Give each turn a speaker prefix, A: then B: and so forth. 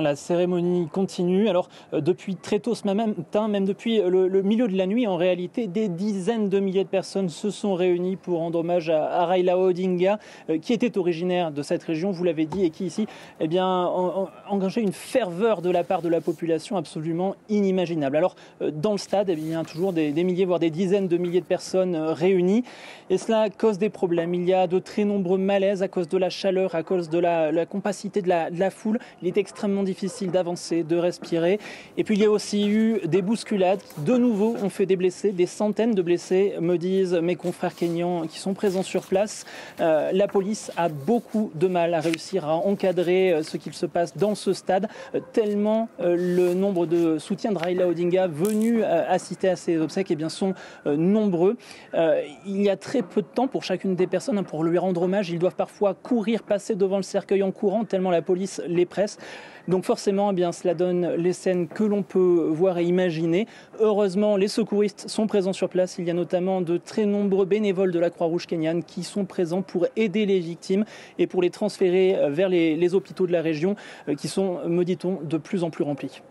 A: La cérémonie continue. Alors, depuis très tôt ce matin, même depuis le milieu de la nuit, en réalité, des dizaines de milliers de personnes se sont réunies pour rendre hommage à Raila Odinga, qui était originaire de cette région, vous l'avez dit, et qui ici, engagé une ferveur de la part de la population absolument inimaginable. Alors, dans le stade, il y a toujours des milliers, voire des dizaines de milliers de personnes réunies, et cela cause des problèmes. Il y a de très nombreux malaises à cause de la chaleur, à cause de la compacité de la foule. Il est extrêmement difficile d'avancer, de respirer. Et puis il y a aussi eu des bousculades qui de nouveau ont fait des blessés, des centaines de blessés, me disent mes confrères kenyans qui sont présents sur place. La police a beaucoup de mal à réussir à encadrer ce qu'il se passe dans ce stade, tellement le nombre de soutiens de Raila Odinga venus assister à ces obsèques sont nombreux. Il y a très peu de temps pour chacune des personnes pour lui rendre hommage. Ils doivent parfois courir, passer devant le cercueil en courant, tellement la police les presse. Donc forcément, cela donne les scènes que l'on peut voir et imaginer. Heureusement, les secouristes sont présents sur place. Il y a notamment de très nombreux bénévoles de la Croix-Rouge kenyane qui sont présents pour aider les victimes et pour les transférer vers les hôpitaux de la région qui sont, me dit-on, de plus en plus remplis.